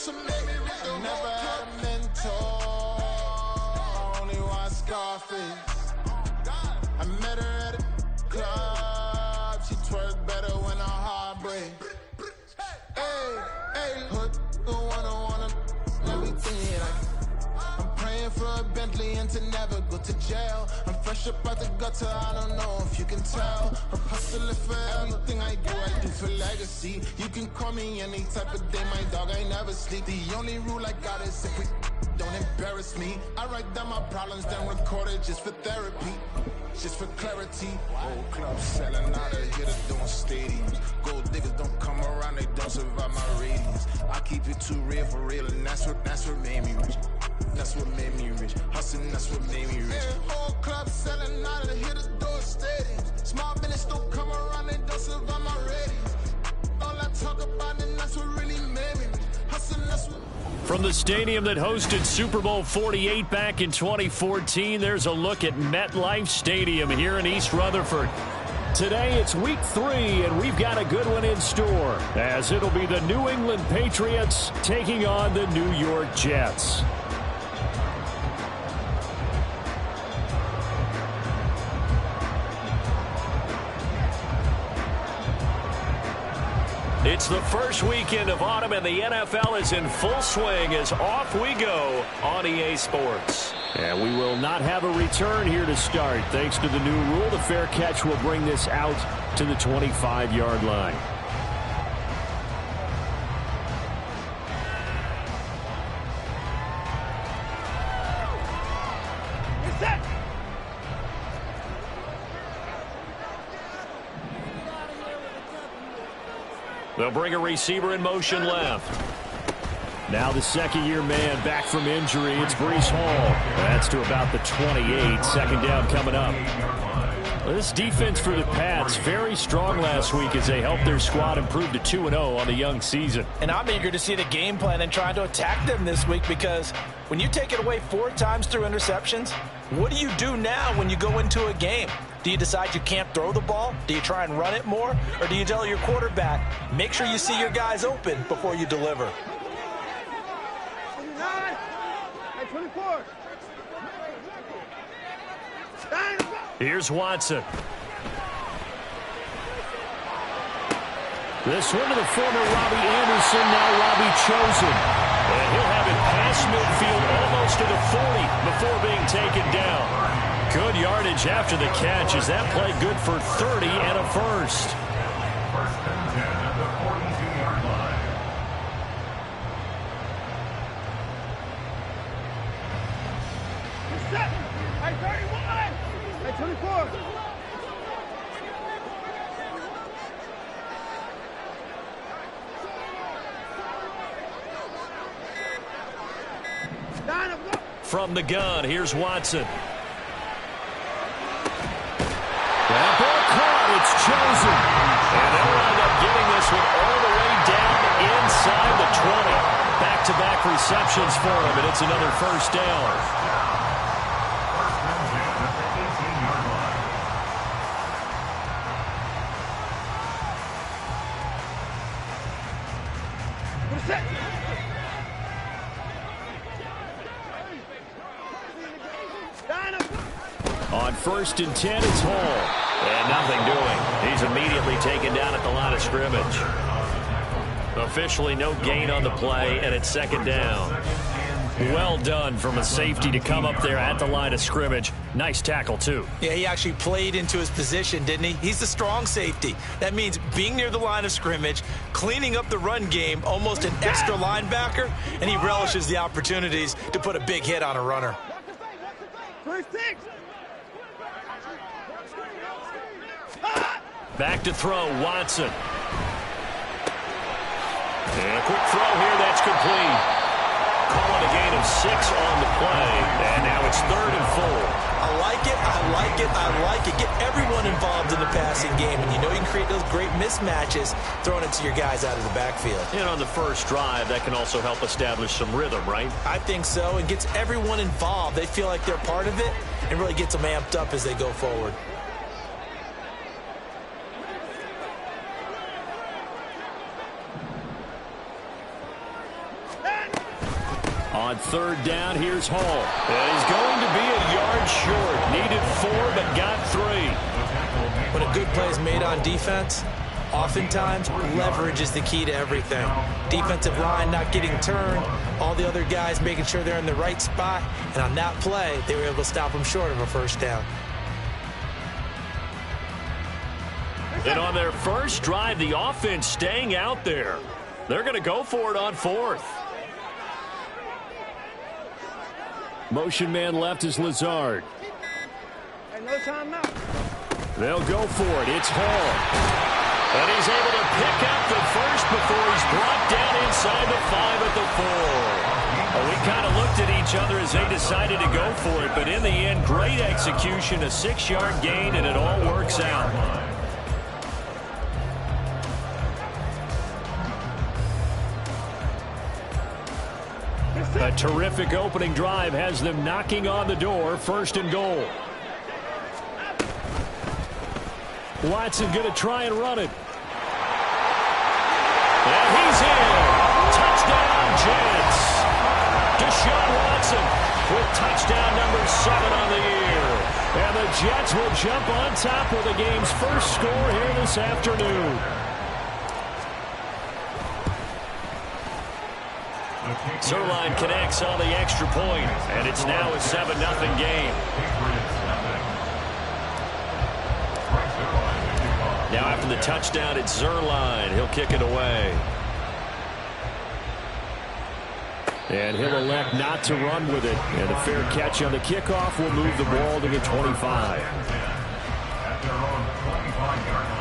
Never had a mentor, only one Scarface. I met her at a club, she twerk better when I heartbreak. Hey, hood, wanna, let me think like I'm praying for a Bentley and to never go to jail. I'm fresh up out the gutter, I don't know if you can tell. I'm hustling for everything I do for legacy. You can call me any type of day, my dog, I never sleep. The only rule I got is if we don't embarrass me. I write down my problems, then record it just for therapy. Just for clarity, old clubs selling out of here to doing stadiums. Gold diggers don't come around, they don't survive my ratings. I keep it too real for real, and that's what made me rich. That's what made me rich. Hustling, that's what made me rich. Yeah, old clubs selling out of here to doing stadiums. Small business don't come around, they don't survive my ratings. All I talk about, and that's what really made me rich. Hustling, that's what. From the stadium that hosted Super Bowl 48 back in 2014, there's a look at MetLife Stadium here in East Rutherford. Today it's week 3, and we've got a good one in store, as it'll be the New England Patriots taking on the New York Jets. It's the first weekend of autumn, and the NFL is in full swing as off we go on EA Sports. And we will not have a return here to start. Thanks to the new rule, the fair catch will bring this out to the 25-yard line. They'll bring a receiver in motion left. Now the second-year man back from injury. It's Breece Hall. That's to about the 28. Second down coming up. Well, this defense for the Pats, very strong last week as they helped their squad improve to 2-0 on the young season. And I'm eager to see the game plan and trying to attack them this week, because when you take it away 4 times through interceptions, what do you do now when you go into a game? Do you decide you can't throw the ball? Do you try and run it more? Or do you tell your quarterback, make sure you see your guys open before you deliver? 24. Here's Watson. This one to the former Robbie Anderson, now Robbie Chosen. And he'll have it past midfield almost to the 40 before being taken down. Good yardage after the catch. Is that play good for 30 and a first? First and 10 at the 42-yard line. You're set. Hey, 31. Hey, 24. From the gun, here's Watson. That ball caught, it's Chosen. And they'll wind up getting this one all the way down inside the 20. Back-to-back receptions for him, and it's another first down. On 1st and 10, it's Hall. And nothing doing. He's immediately taken down at the line of scrimmage. Officially no gain on the play, and it's second down. Well done from a safety to come up there at the line of scrimmage. Nice tackle, too. Yeah, he actually played into his position, didn't he? He's the strong safety. That means being near the line of scrimmage, cleaning up the run game, almost an extra linebacker, and he relishes the opportunities to put a big hit on a runner. 26. Back to throw, Watson. And a quick throw here, that's complete. Calling a gain of 6 on the play, and now it's 3rd and 4. I like it, I like it, I like it. Get everyone involved in the passing game, and you know you can create those great mismatches throwing it to your guys out of the backfield. And on the first drive, that can also help establish some rhythm, right? I think so, and gets everyone involved. They feel like they're part of it, and really gets them amped up as they go forward. On third down, here's Hall. And he's going to be a yard short. Needed 4, but got 3. When a good play is made on defense, oftentimes leverage is the key to everything. Defensive line not getting turned, all the other guys making sure they're in the right spot, and on that play, they were able to stop them short of a first down. And on their first drive, the offense staying out there. They're going to go for it on 4th. Motion man left is Lazard. Hey, no time now. They'll go for it. It's Hall. And he's able to pick up the first before he's brought down inside the 5 at the 4. Well, we kind of looked at each other as they decided to go for it, but in the end, great execution, a 6-yard gain, and it all works out. A terrific opening drive has them knocking on the door, 1st and goal. Watson going to try and run it. And he's in. Touchdown, Jets. Deshaun Watson with touchdown number 7 on the year. And the Jets will jump on top with the game's first score here this afternoon. Zerline connects on the extra point, and it's now a 7-0 game. Now after the touchdown, it's Zerline. He'll kick it away. And he'll elect not to run with it. And a fair catch on the kickoff will move the ball to the 25. At their own 25-yard line.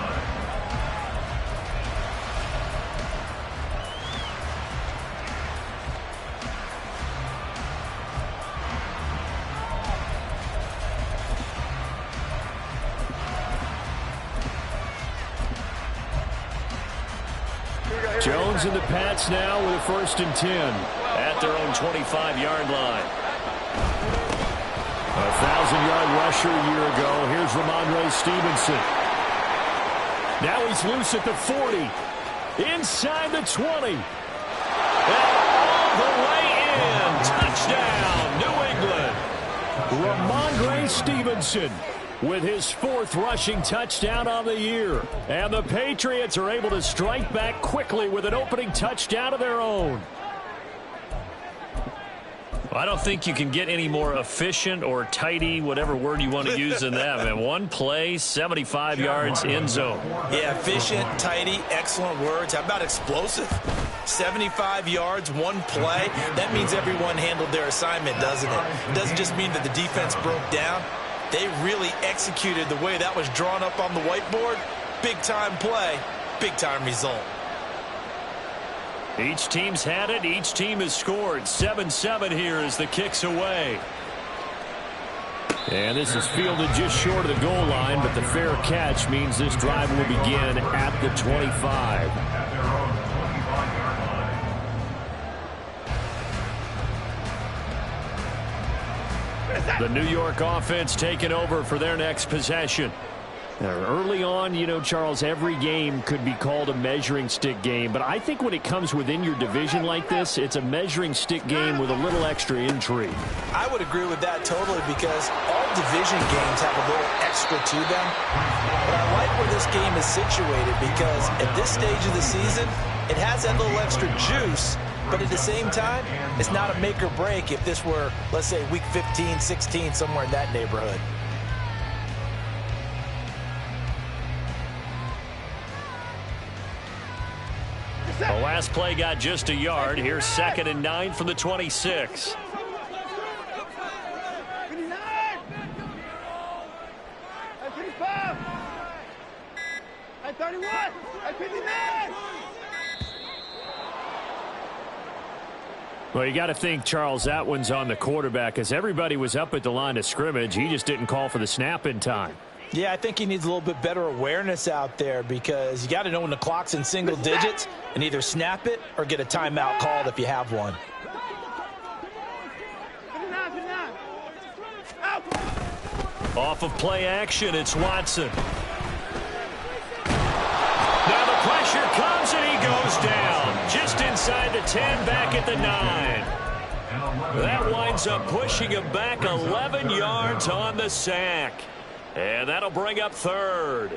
Jones and the Pats now with a 1st and 10 at their own 25-yard line. A 1,000-yard rusher a year ago. Here's Ramondre Stevenson. Now he's loose at the 40. Inside the 20. And all the way in. Touchdown, New England. Ramondre Stevenson with his 4th rushing touchdown on the year. And the Patriots are able to strike back quickly with an opening touchdown of their own. I don't think you can get any more efficient or tidy, whatever word you want to use in that. And one play, 75 yards, end zone. Yeah, efficient, tidy, excellent words. How about explosive? 75 yards, one play. That means everyone handled their assignment, doesn't it? It doesn't just mean that the defense broke down. They really executed the way that was drawn up on the whiteboard. Big-time play, big-time result. Each team's had it. Each team has scored. 7-7 here as the kick's away. And this is fielded just short of the goal line, but the fair catch means this drive will begin at the 25. At their own 25-yard line. The New York offense taking over for their next possession. Early on, you know, Charles, every game could be called a measuring stick game. But I think when it comes within your division like this, it's a measuring stick game with a little extra intrigue. I would agree with that totally because all division games have a little extra to them. But I like where this game is situated because at this stage of the season, it has that little extra juice. But at the same time, it's not a make or break if this were, let's say, week 15, 16, somewhere in that neighborhood. The last play got just a yard. Here's 2nd and 9 from the 26. 59. 55. 31. 59. Well, you got to think, Charles, that one's on the quarterback because everybody was up at the line of scrimmage. He just didn't call for the snap in time. Yeah, I think he needs a little bit better awareness out there because you got to know when the clock's in single digits and either snap it or get a timeout called if you have one. 59. Out. Off of play action, it's Watson. Now the pressure comes and he goes down. Just inside the 10, back at the 9. That winds up pushing him back 11 yards on the sack. And that'll bring up third.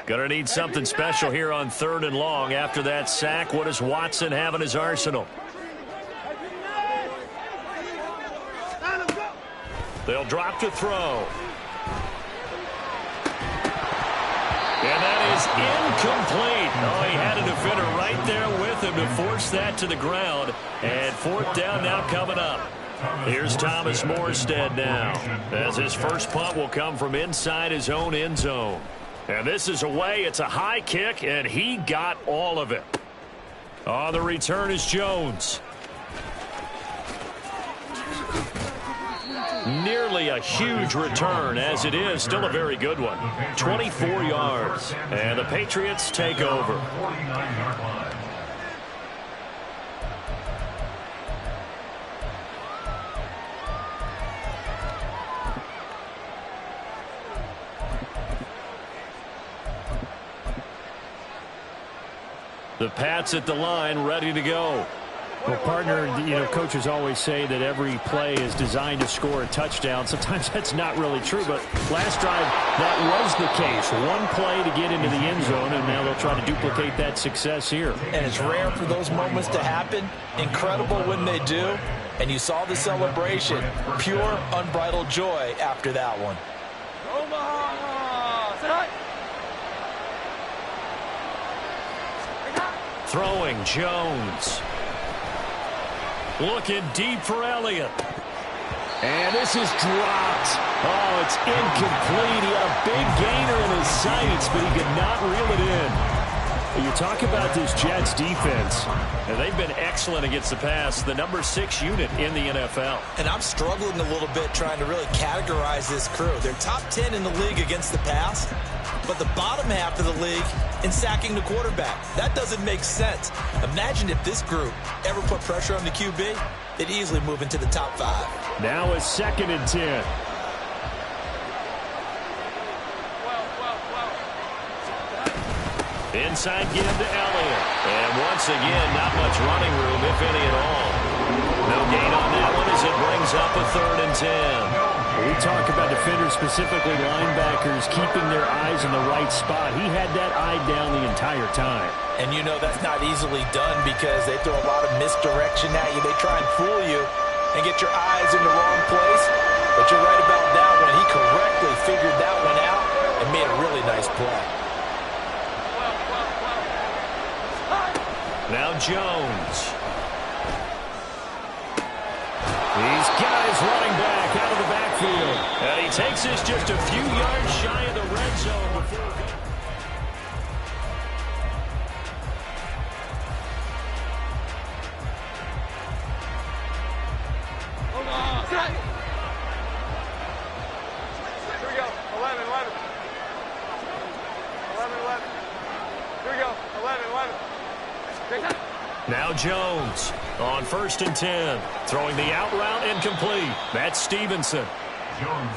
Gonna need something special here on 3rd and long. After that sack, what does Watson have in his arsenal? They'll drop to throw. And that is incomplete. Oh, he had a defender right there with him to force that to the ground. And 4th down now coming up. Here's Thomas Morstead now, as his first punt will come from inside his own end zone. And this is away. It's a high kick, and he got all of it. On the return is Jones. Nearly a huge return, as it is still a very good one. 24 yards, and the Patriots take over. The Pats at the line, ready to go. Well, partner, coaches always say that every play is designed to score a touchdown. Sometimes that's not really true, but last drive, that was the case. One play to get into the end zone, and now they'll try to duplicate that success here. And it's rare for those moments to happen. Incredible when they do. And you saw the celebration. Pure, unbridled joy after that one. Throwing Jones. Looking deep for Elliott. And this is dropped. Oh, it's incomplete. He had a big gainer in his sights, but he could not reel it in. You talk about this Jets defense. And they've been excellent against the pass. The number 6 unit in the NFL. And I'm struggling a little bit trying to really categorize this crew. They're top 10 in the league against the pass, but the bottom half of the league in sacking the quarterback. That doesn't make sense. Imagine if this group ever put pressure on the QB, they'd easily move into the top 5. Now it's 2nd and 10. Inside give to Elliott. And once again, not much running room, if any at all. No gain on that one as it brings up a 3rd and 10. We talk about defenders, specifically linebackers, keeping their eyes in the right spot. He had that eye down the entire time. And you know that's not easily done because they throw a lot of misdirection at you. They try and fool you and get your eyes in the wrong place. But you're right about that one. He correctly figured that one out and made a really nice play. Now Jones. These guys running back out of the backfield. And he takes this just a few yards shy of the red zone before. Hold on. Here we go. 11. 11. Here we go. 11. Now Jones on 1st and 10. Throwing the out route incomplete. That's Stevenson.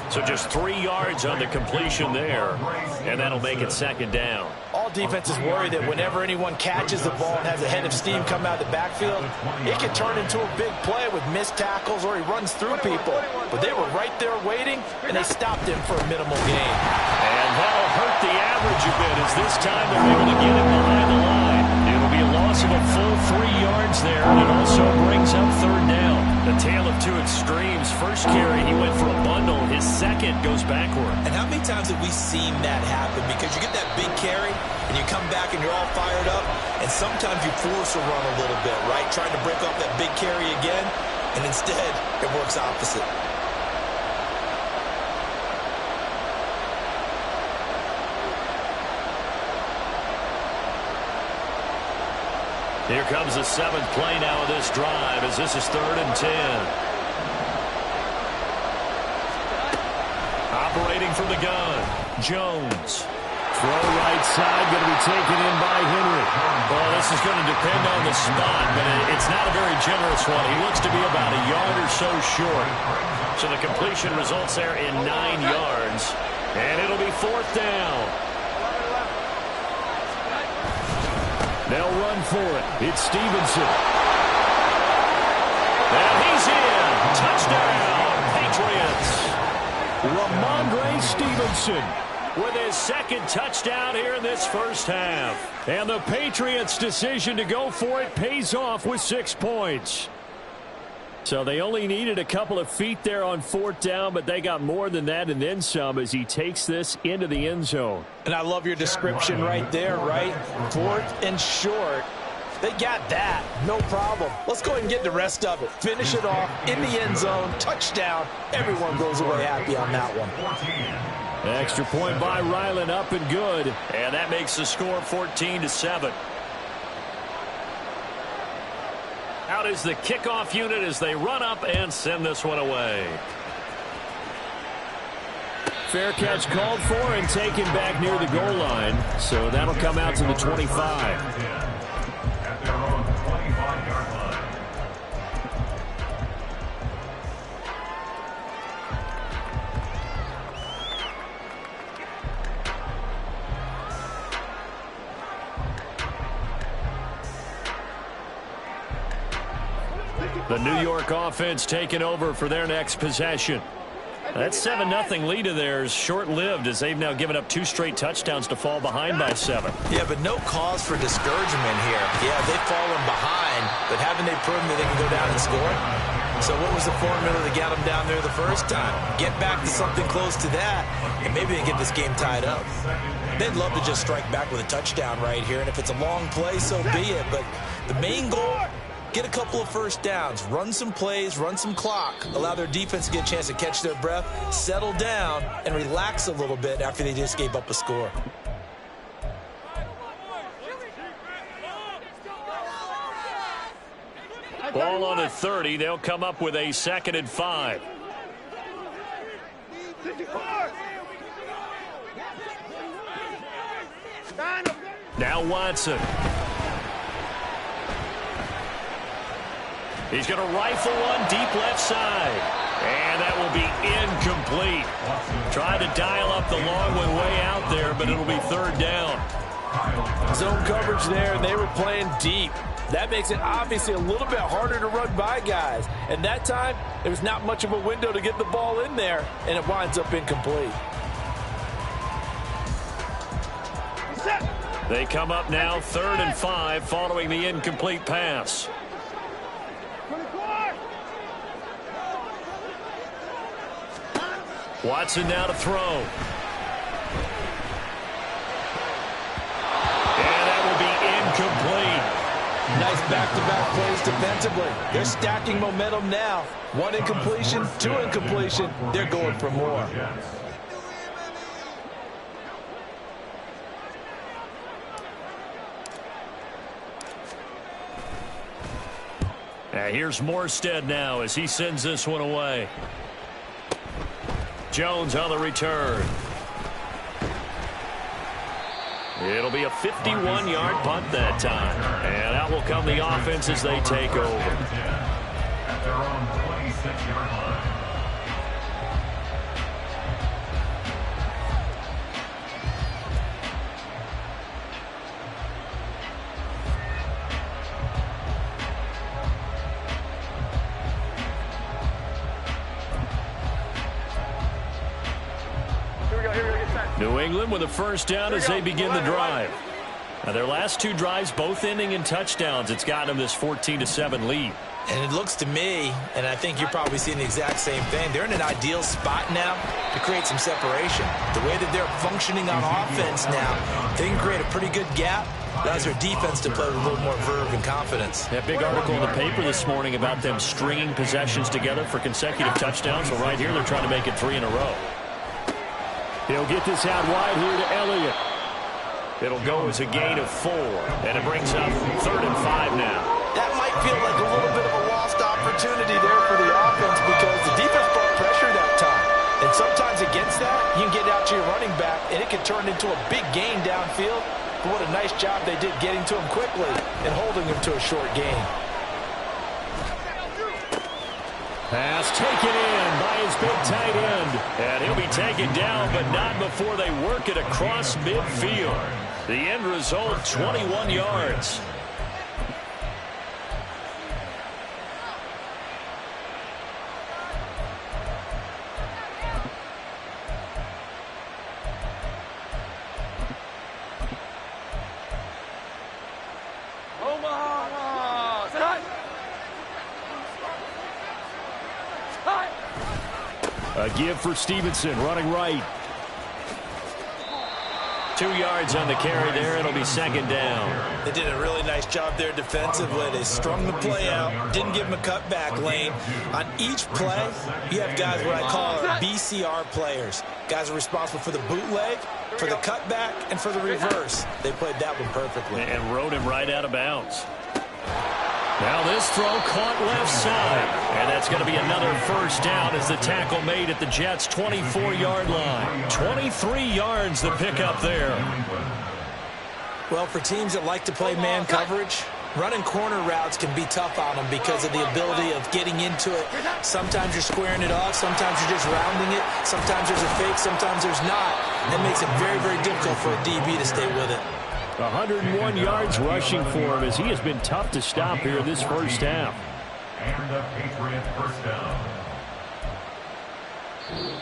So just 3 yards on the completion there. And that'll make it 2nd down. All defenses worry that whenever anyone catches the ball and has a head of steam come out of the backfield, it can turn into a big play with missed tackles or he runs through people. But they were right there waiting, and they stopped him for a minimal gain. And that'll hurt the average a bit as this time they're able to get him behind the line. It'll be a loss of a full 3 yards there, and it also brings up 3rd down. The tale of two extremes. First carry, he went for a bundle. His second goes backward. And how many times have we seen that happen? Because you get that big carry, and you come back and you're all fired up, and sometimes you force a run a little bit, right? Trying to break off that big carry again, and instead it works opposite. Here comes the 7th play now of this drive as this is 3rd and 10. Operating from the gun, Jones. Throw right side, going to be taken in by Henry. Well, this is going to depend on the spot, but it's not a very generous one. He looks to be about a yard or so short. So the completion results there in 9 yards. And it'll be 4th down. They'll run for it. It's Stevenson. And he's in. Touchdown, Patriots. Ramondre Stevenson with his second touchdown here in this first half. And the Patriots' decision to go for it pays off with 6 points. So they only needed a couple of feet there on 4th down, but they got more than that and then some as he takes this into the end zone. And I love your description right there, right? 4th and short. They got that. No problem. Let's go ahead and get the rest of it. Finish it off in the end zone. Touchdown. Everyone goes away happy on that one. Extra point by Ryland, up and good. And that makes the score 14-7. Out is the kickoff unit as they run up and send this one away. Fair catch called for and taken back near the goal line. So that'll come out to the 25. At their own 25-yard line. The New York offense taking over for their next possession. That 7-0 lead of theirs short-lived as they've now given up 2 straight touchdowns to fall behind by 7. Yeah, but no cause for discouragement here. Yeah, they've fallen behind, but haven't they proven that they can go down and score? So what was the formula that got them down there the first time? Get back to something close to that, and maybe they get this game tied up. They'd love to just strike back with a touchdown right here, and if it's a long play, so be it. But the main goal, get a couple of first downs, run some plays, run some clock, allow their defense to get a chance to catch their breath, settle down, and relax a little bit after they just gave up a score. Ball on the 30. They'll come up with a 2nd and 5. Now Watson. He's going to rifle one deep left side. And that will be incomplete. Tried to dial up the long one way out there, but it'll be 3rd down. Zone coverage there, and they were playing deep. That makes it obviously a little bit harder to run by guys. And that time, there was not much of a window to get the ball in there, and it winds up incomplete. They come up now 3rd and 5 following the incomplete pass. Watson now to throw. And that will be incomplete. Nice back-to-back plays defensively. They're stacking momentum now. 1 incompletion, 2 incompletion. They're going for more. Here's Morstead now as he sends this one away. Jones on the return. It'll be a 51-yard punt that time. And out will come the offense as they take over. At their own 26-yard line. New England with a first down as they begin the drive. Now their last 2 drives both ending in touchdowns. It's gotten them this 14-7 lead. And it looks to me, and I think you're probably seeing the exact same thing, they're in an ideal spot now to create some separation. The way that they're functioning on offense now, they can create a pretty good gap. Allows their defense to play with a little more verve and confidence. That big article in the paper this morning about them stringing possessions together for consecutive touchdowns. Well, right here they're trying to make it 3 in a row. He'll get this out wide here to Elliott. It'll go as a gain of 4, and it brings up 3rd and 5 now. That might feel like a little bit of a lost opportunity there for the offense because the defense brought pressure that time. And sometimes against that, you can get out to your running back, and it can turn into a big gain downfield. But what a nice job they did getting to him quickly and holding him to a short gain. Pass taken in by his big tight end. And he'll be taken down, but not before they work it across midfield. The end result, 21 yards. A give for Stevenson, running right. 2 yards on the carry there. It'll be second down. They did a really nice job there defensively. They strung the play out, didn't give him a cutback lane. On each play, you have guys what I call our BCR players. Guys are responsible for the bootleg, for the cutback, and for the reverse. They played that one perfectly. And rode him right out of bounds. Now this throw caught left side. And that's going to be another first down as the tackle made at the Jets' 24-yard line. 23 yards the pickup there. Well, for teams that like to play man coverage, running corner routes can be tough on them because of the ability of getting into it. Sometimes you're squaring it off. Sometimes you're just rounding it. Sometimes there's a fake. Sometimes there's not. That makes it very, very difficult for a DB to stay with it. 101 yards rushing for him as he has been tough to stop here in this first half. And the Patriot first down.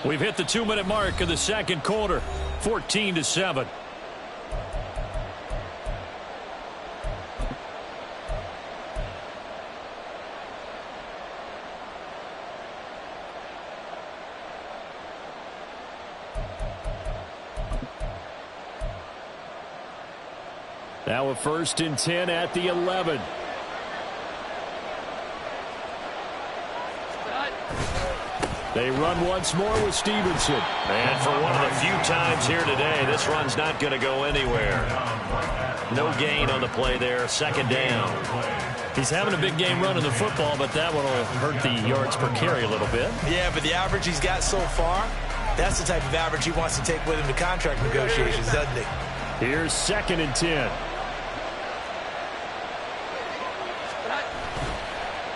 We've hit the 2-minute mark of the second quarter, 14-7. Now a 1st and 10 at the 11. They run once more with Stevenson. And for one of the few times here today, this run's not going to go anywhere. No gain on the play there, second down. He's having a big game running the football, but that one will hurt the yards per carry a little bit. Yeah, but the average he's got so far, that's the type of average he wants to take with him to contract negotiations, doesn't he? Here's 2nd and 10.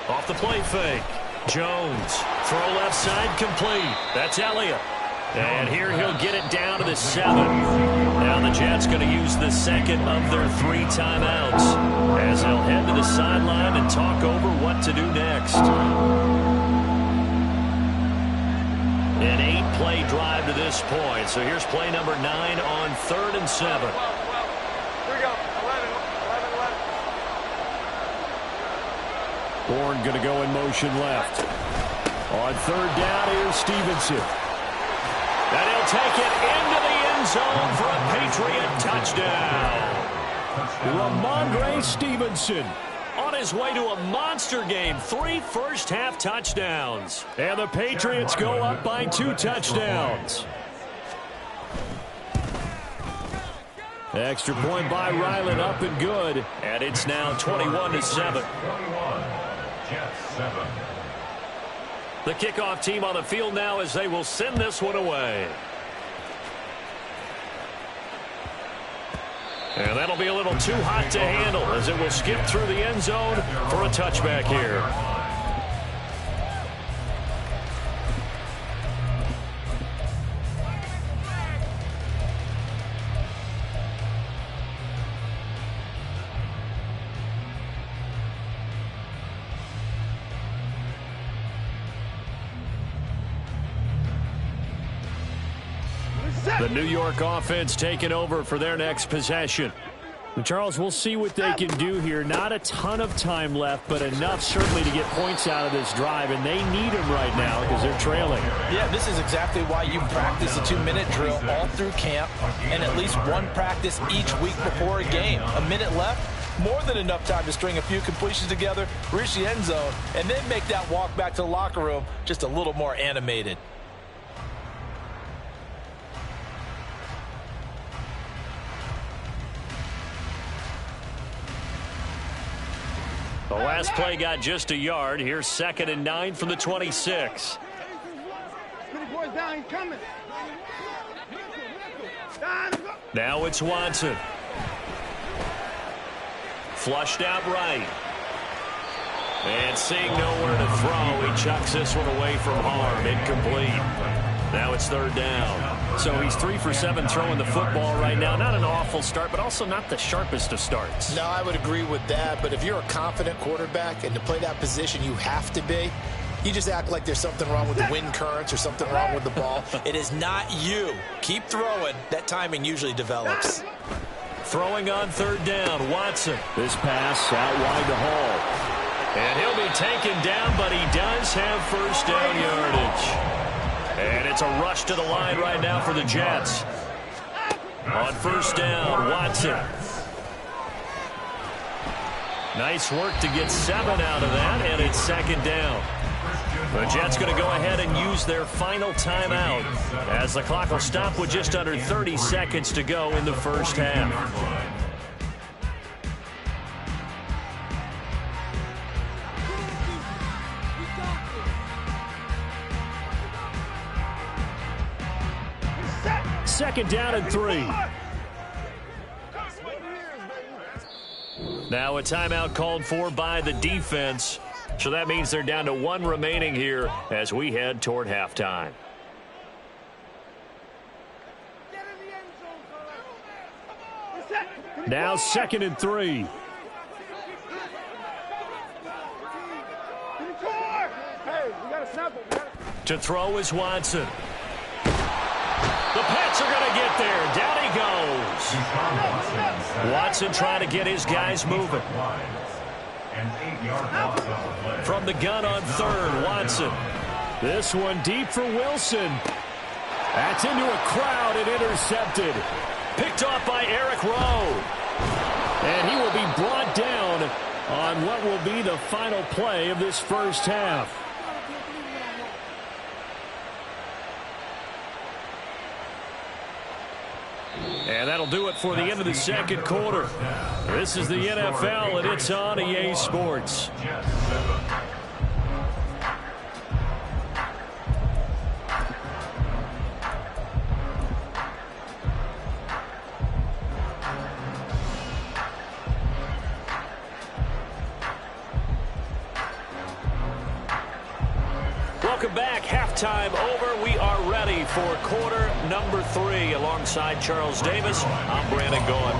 Off the play fake. Jones. Throw left side complete. That's Elliott. And here he'll get it down to the 7. Now the Jets going to use the second of their 3 timeouts as they'll head to the sideline and talk over what to do next. An 8-play drive to this point. So here's play number 9 on 3rd and 7. Here we go. 11. Bourne going to go in motion left. On 3rd down, here's Stevenson. And he'll take it into the end zone for a Patriot touchdown. Ramondre Stevenson On his way to a monster game, 3 first-half touchdowns. And the Patriots go up by 2 touchdowns. Extra point by Ryland, up and good. And it's now 21-7. 21, Jets 7. The kickoff team on the field now as they will send this one away. And that'll be a little too hot to handle as it will skip through the end zone for a touchback here. The New York offense taking over for their next possession. And Charles, we'll see what they can do here. Not a ton of time left, but enough certainly to get points out of this drive, and they need them right now because they're trailing. Yeah, this is exactly why you practice a 2-minute drill all through camp and at least one practice each week before a game. A minute left, more than enough time to string a few completions together, reach the end zone, and then make that walk back to the locker room just a little more animated. The last play got just a yard. Here's 2nd and 9 from the 26. Now it's Watson. Flushed out right. And seeing nowhere to throw, he chucks this one away from harm. Incomplete. Now it's 3rd down. So he's 3 for 7 throwing the football right now. Not an awful start, but also not the sharpest of starts. No, I would agree with that. But if you're a confident quarterback and to play that position, you have to be. You just act like there's something wrong with the wind currents or something wrong with the ball. It is not you. Keep throwing. That timing usually develops. Throwing on 3rd down, Watson. This pass out wide to Hall. And he'll be taken down, but he does have first down yardage. And it's a rush to the line right now for the Jets. On 1st down, Watson. Nice work to get 7 out of that, and it's 2nd down. The Jets going to go ahead and use their final timeout as the clock will stop with just under 30 seconds to go in the first half. Second down and 3. Now a timeout called for by the defense. So that means they're down to 1 remaining here as we head toward halftime. Now 2nd and 3. To throw is Watson. The Pats are going to get there. Down he goes. Watson trying to get his guys moving. From the gun on 3rd, Watson. This one deep for Wilson. That's into a crowd and intercepted. Picked off by Eric Rowe. And he will be brought down on what will be the final play of this first half. And that'll do it for the end of the 2nd quarter. This is the NFL, and it's on EA Sports. Welcome back. Halftime over. We are ready for quarter number 3. Alongside Charles Davis, I'm Brandon Goen.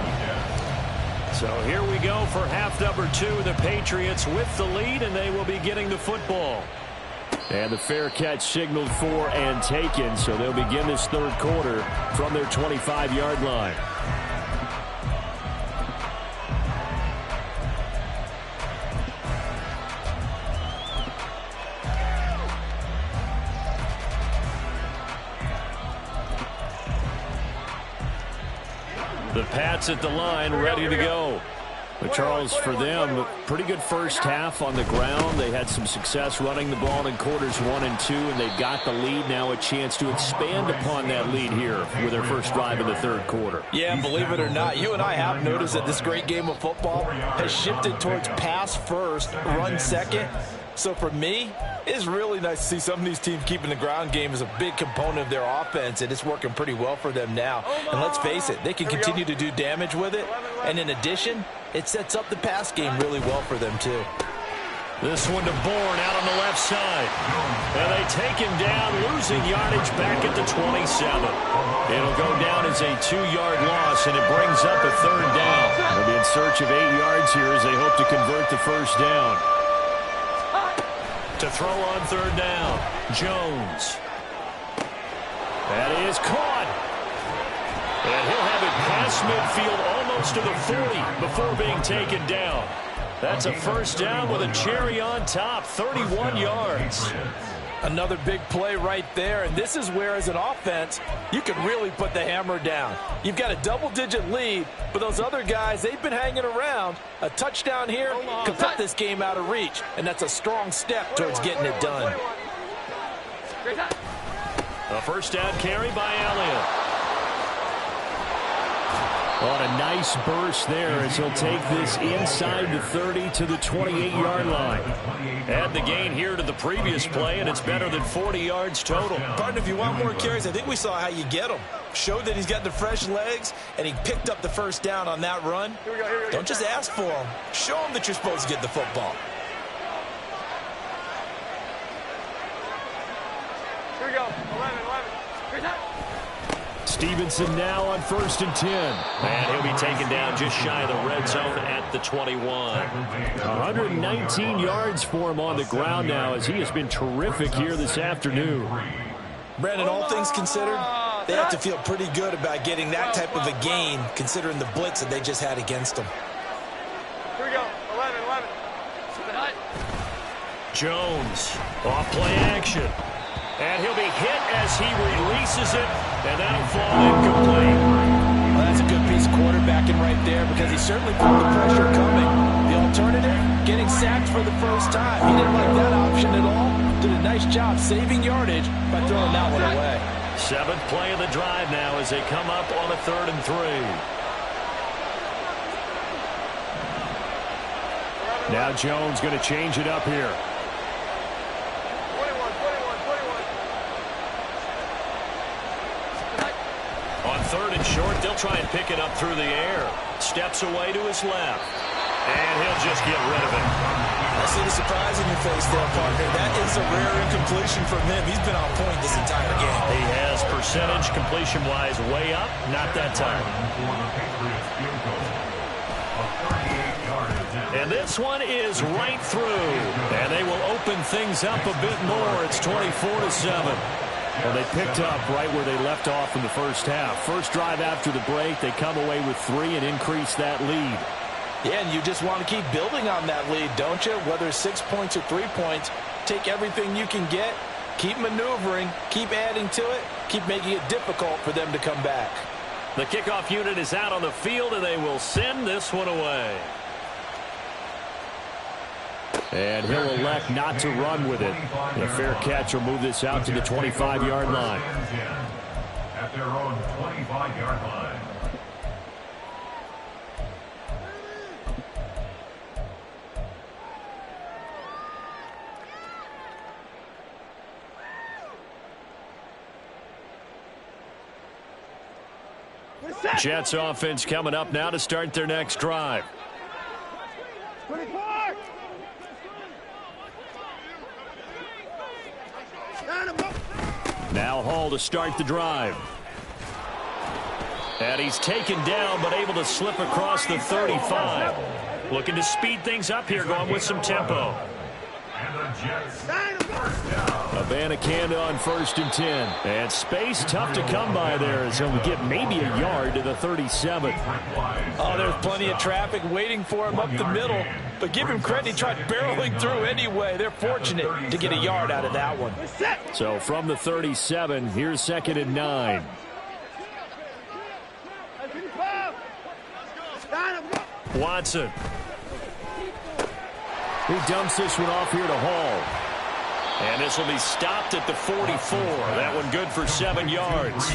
So here we go for half number 2. The Patriots with the lead, and they will be getting the football. And the fair catch signaled for and taken, so they'll begin this 3rd quarter from their 25-yard line. The Pats at the line, ready to go. But Charles, for them, pretty good first half on the ground. They had some success running the ball in quarters 1 and 2, and they got the lead. Now a chance to expand upon that lead here with their first drive in the 3rd quarter. Yeah, believe it or not, you and I have noticed that this great game of football has shifted towards pass first, run second. So for me, it's really nice to see some of these teams keeping the ground game as a big component of their offense, and it's working pretty well for them now. And let's face it, they can continue to do damage with it. And in addition, it sets up the pass game really well for them, too. This one to Bourne out on the left side. And they take him down, losing yardage back at the 27. It'll go down as a 2-yard loss, and it brings up a 3rd down. They'll be in search of 8 yards here as they hope to convert the first down. To throw on 3rd down, Jones. That is caught. And he'll have it past midfield almost to the 40 before being taken down. That's a first down with a cherry on top, 31 yards. Another big play right there, and this is where, as an offense, you can really put the hammer down. You've got a double-digit lead, but those other guys, they've been hanging around. A touchdown here could put this game out of reach, and that's a strong step towards getting it done. A first down carry by Elliott. On a nice burst there as he'll take this inside the 30 to the 28-yard line. Add the gain here to the previous play, and it's better than 40 yards total. Partner, if you want more carries, I think we saw how you get them. Showed that he's got the fresh legs, and he picked up the first down on that run. Here we go. Don't just ask for them. Show them that you're supposed to get the football. Here we go. 11. Here's that. Stevenson now on 1st and 10. And he'll be taken down just shy of the red zone at the 21. 119 yards for him on the ground now as he has been terrific here this afternoon. Brandon, all things considered, they have to feel pretty good about getting that type of a gain considering the blitz that they just had against them. Here we go. 11. Jones off play action. And he'll be hit as he releases it, and that'll fall incomplete. Well, that's a good piece of quarterbacking right there because he certainly felt the pressure coming. The alternative, getting sacked for the first time. He didn't like that option at all. Did a nice job saving yardage by throwing that one away. 7th play of the drive now as they come up on a 3rd and 3. Now Jones going to change it up here. 21. On 3rd and short, they'll try and pick it up through the air. Steps away to his left. And he'll just get rid of it. I see the surprise in your face there, partner. That is a rare incompletion from him. He's been on point this entire game. He has percentage completion-wise way up. Not that time. And this one is right through. And they will open things up a bit more. It's 24-7. Well, they picked up right where they left off in the first half. First drive after the break, they come away with 3 and increase that lead. Yeah, and you just want to keep building on that lead, don't you? Whether it's 6 points or 3 points, take everything you can get, keep maneuvering, keep adding to it, keep making it difficult for them to come back. The kickoff unit is out on the field, and they will send this one away. And he'll elect not to run with it. A fair catch will move this out to the 25-yard line. At their own 25-yard line. Jets offense coming up now to start their next drive. 24. Now Hall to start the drive. And he's taken down but able to slip across the 35. Looking to speed things up here, going with some tempo. And the Jets first down. Abanikanda on 1st and 10. And space tough to come by there as he'll get maybe a yard to the 37. Oh, there's plenty of traffic waiting for him up the middle. But give him credit, he tried barreling through anyway. They're fortunate to get a yard out of that one. So from the 37, here's 2nd and 9. Watson. He dumps this one off here to Hall. And this will be stopped at the 44. That one good for 7 yards.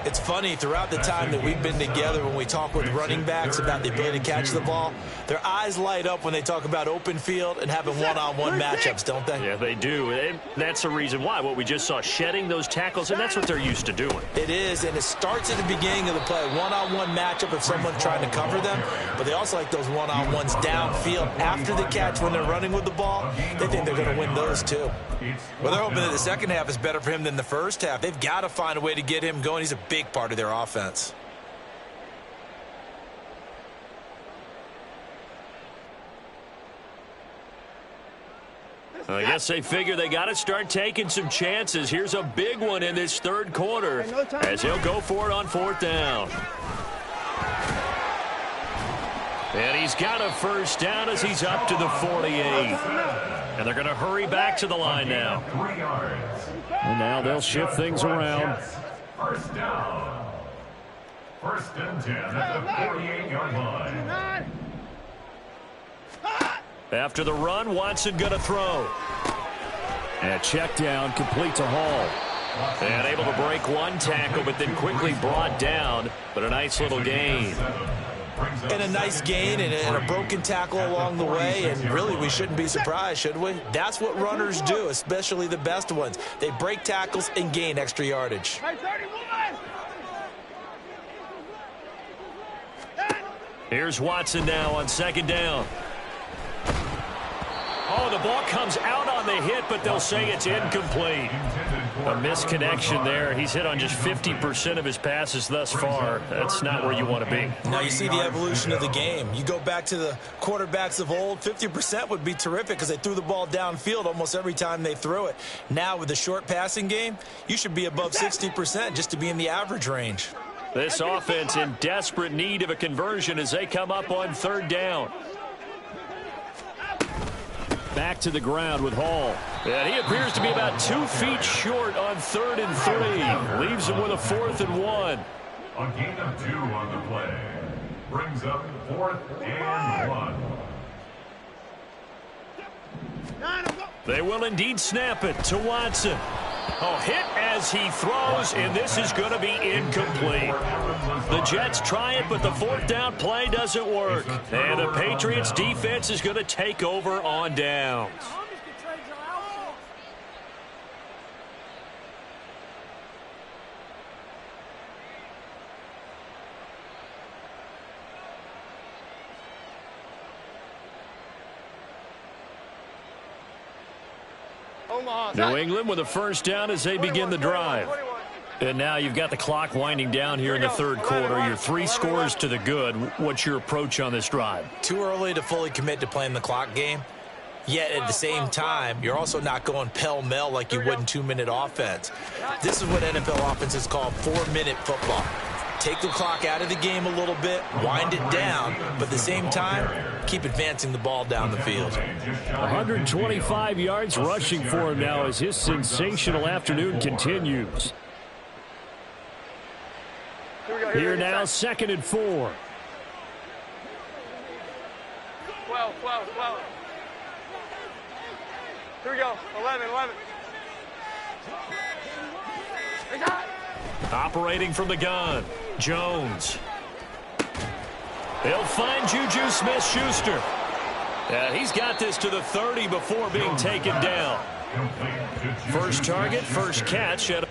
It's funny, throughout the time that we've been together when we talk with running backs about the ability to catch the ball, their eyes light up when they talk about open field and having one-on-one matchups, don't they? Yeah, they do. And that's the reason why. What we just saw, shedding those tackles, and that's what they're used to doing. It is, and it starts at the beginning of the play. One-on-one matchup if someone's trying to cover them, but they also like those one-on-ones downfield after the catch when they're running with the ball. They think they're going to win those too. Well, they're hoping that the second half is better for him than the first half. They've got to find a way to get him going. He's a big part of their offense. I guess they figure they got to start taking some chances. Here's a big one in this 3rd quarter as he'll go for it on 4th down. And he's got a 1st down as he's up to the 48. And they're going to hurry back to the line now. 3 yards. And now they'll shift things around. First down. 1st and 10 at the 48-yard line. After the run, Watson going to throw. And a check down, complete to Hall. And able to break one tackle, but then quickly brought down. But a nice little gain. And a nice gain and a broken tackle along the way, and really we shouldn't be surprised, should we? That's what runners do, especially the best ones. They break tackles and gain extra yardage. Here's Watson now on 2nd down. Oh, the ball comes out on on the hit, but they'll say it's incomplete. A misconnection there. He's hit on just 50% of his passes thus far. That's not where you want to be. Now you see the evolution of the game. You go back to the quarterbacks of old, 50% would be terrific because they threw the ball downfield almost every time they threw it. Now with the short passing game, you should be above 60% just to be in the average range. This offense in desperate need of a conversion as they come up on third down. Back to the ground with Hall. And he appears to be about 2 feet short on 3rd and 3. Leaves him with a 4th and 1. A gain of 2 on the play. Brings up 4th and 1. They will indeed snap it to Watson. Oh, hit as he throws, and this is going to be incomplete. The Jets try it, but the 4th down play doesn't work. And the Patriots defense is going to take over on downs. New England with a first down as they begin the drive. And now you've got the clock winding down here in the third quarter. You're 3 scores to the good. What's your approach on this drive? Too early to fully commit to playing the clock game. Yet at the same time, you're also not going pell-mell like you would in 2-minute offense. This is what NFL offenses call 4-minute football. Take the clock out of the game a little bit, wind it down, but at the same time, keep advancing the ball down the field. 125 yards rushing for him now as his sensational afternoon continues. Here now, 2nd and 4. 12. Here we go. 11. Operating from the gun, Jones. He'll find Juju Smith-Schuster. And he's got this to the 30 before being taken down. First target, first catch. At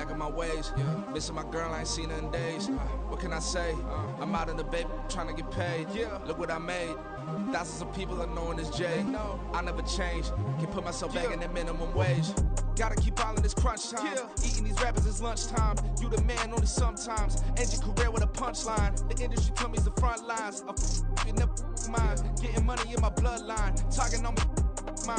back in my ways. Missing my girl, I ain't seen her in days. What can I say? I'm out in the baby, trying to get paid. Look what I made. Thousands of people are knowing this Jay. I never change. Can put myself back in that minimum wage. Gotta keep all in this crunch time. Eating these rappers is lunchtime. You the man only sometimes. End your career with a punchline. The industry told me it's the front lines. I'm never mine. Getting money in my bloodline. Talking on me.